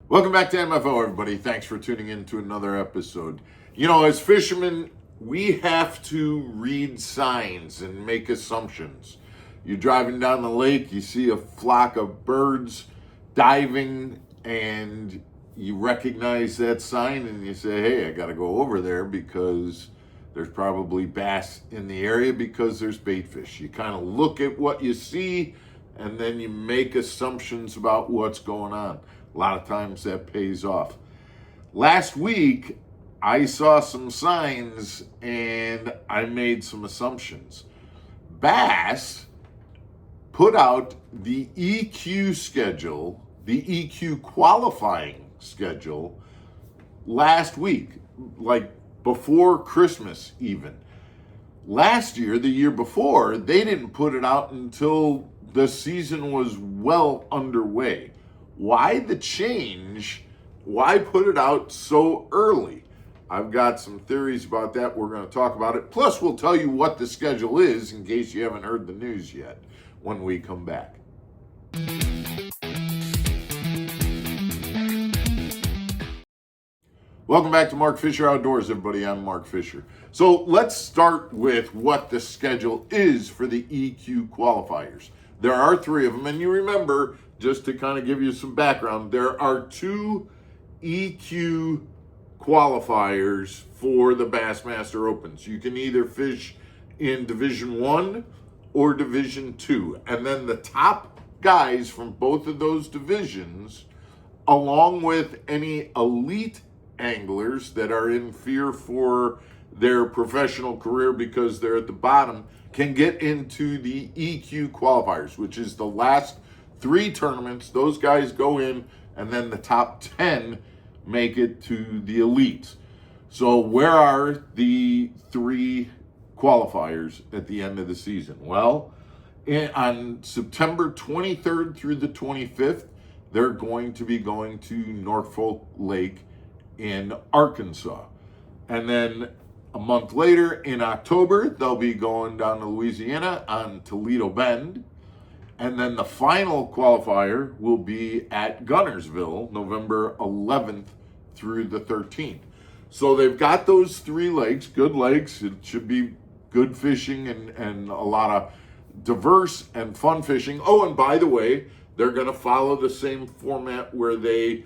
Welcome back to MFO, everybody. Thanks for tuning in to another episode. You know, as fishermen, we have to read signs and make assumptions. You're driving down the lake, you see a flock of birds diving, and you recognize that sign and you say, hey, I got to go over there because there's probably bass in the area because there's bait fish. You kind of look at what you see and then you make assumptions about what's going on. A lot of times that pays off. Last week, I saw some signs and I made some assumptions. B.A.S.S put out the EQ schedule, the EQ qualifying schedule last week, like before Christmas even. Last year, the year before, they didn't put it out until the season was well underway. Why the change? Why put it out so early? I've got some theories about that. We're going to talk about it. Plus, we'll tell you what the schedule is in case you haven't heard the news yet when we come back. Welcome back to Mark Fisher Outdoors, everybody. I'm Mark Fisher. So let's start with what the schedule is for the EQ qualifiers. There are three of them, and you remember, just to kind of give you some background, there are two EQ qualifiers for the Bassmaster Opens. You can either fish in Division 1 or Division 2, and then the top guys from both of those divisions, along with any elite anglers that are in fear for their professional career because they're at the bottom, can get into the EQ qualifiers, which is the last three tournaments. Those guys go in, and then the top 10 make it to the elites. So where are the three qualifiers at the end of the season? Well, on September 23rd through the 25th, they're going to be going to Norfolk Lake in Arkansas. And then a month later in October, they'll be going down to Louisiana on Toledo Bend. And then the final qualifier will be at Guntersville, November 11th through the 13th. So they've got those three lakes, good lakes. It should be good fishing and a lot of diverse and fun fishing. Oh, and by the way, they're going to follow the same format where they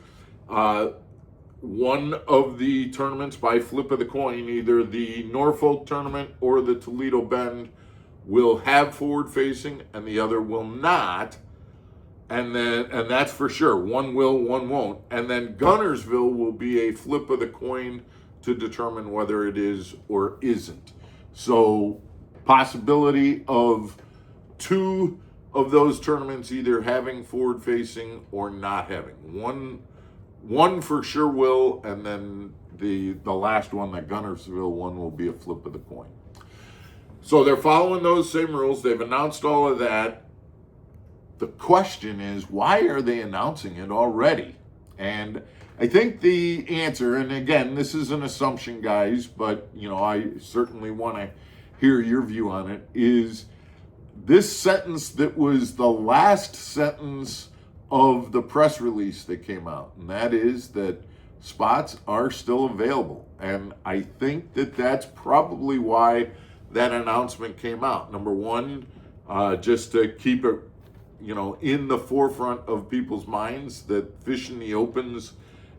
one of the tournaments by flip of the coin, either the Norfolk tournament or the Toledo Bend, will have forward facing and the other will not. And that's for sure. One will, one won't. And then Guntersville will be a flip of the coin to determine whether it is or isn't. So possibility of two of those tournaments either having forward facing or not having. One for sure will, and then the last one, that Guntersville one, will be a flip of the coin. So they're following those same rules. They've announced all of that. The question is, why are they announcing it already? And I think the answer, and again, this is an assumption, guys, but I certainly want to hear your view on it, is this sentence that was the last sentence of the press release that came out, and that is that spots are still available. And I think that that's probably why that announcement came out. Number one, just to keep it, in the forefront of people's minds that fishing the opens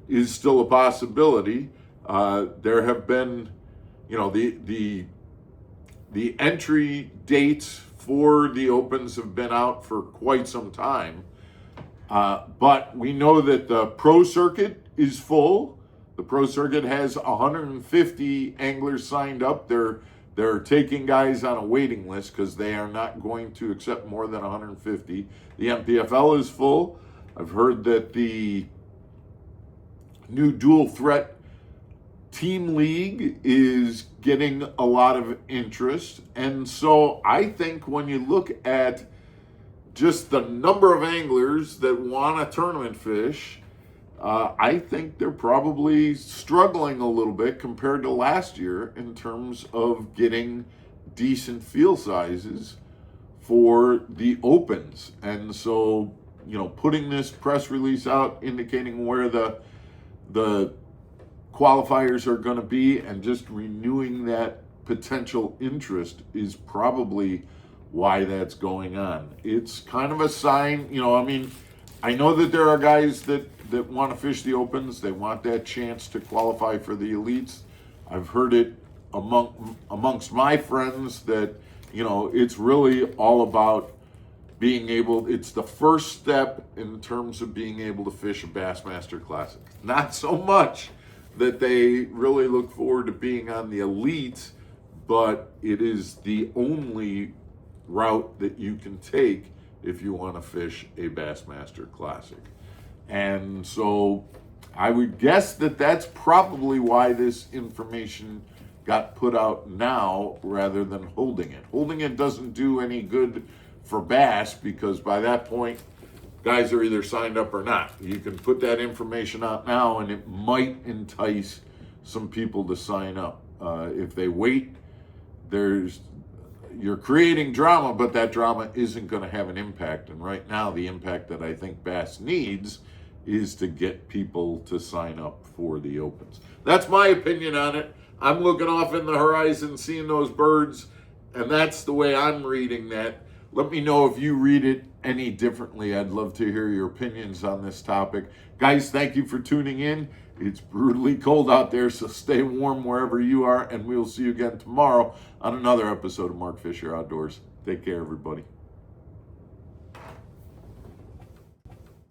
is still a possibility. There have been, the entry dates for the opens have been out for quite some time. But we know that the pro circuit is full. The pro circuit has 150 anglers signed up. They're taking guys on a waiting list because they are not going to accept more than 150. The MPFL is full. I've heard that the new dual threat team league is getting a lot of interest. And so I think when you look at just the number of anglers that want a tournament fish, I think they're probably struggling a little bit compared to last year in terms of getting decent field sizes for the opens. And so putting this press release out indicating where the qualifiers are going to be and just renewing that potential interest is probably why that's going on. It's kind of a sign, I know that there are guys that want to fish the opens. They want that chance to qualify for the elites. I've heard it amongst my friends that, it's really all about being able, it's the first step in terms of being able to fish a Bassmaster Classic. Not so much that they really look forward to being on the elites, but it is the only route that you can take if you want to fish a Bassmaster Classic. And so I would guess that that's probably why this information got put out now rather than holding it. Holding it doesn't do any good for bass because by that point, guys are either signed up or not. You can put that information out now and it might entice some people to sign up. If they wait, you're creating drama, but that drama isn't going to have an impact. And right now, the impact that I think Bass needs is to get people to sign up for the opens. That's my opinion on it. I'm looking off in the horizon, seeing those birds, and that's the way I'm reading that. Let me know if you read it any differently. I'd love to hear your opinions on this topic. Guys, thank you for tuning in. It's brutally cold out there, so stay warm wherever you are, and we'll see you again tomorrow on another episode of Mark Fisher Outdoors. Take care, everybody.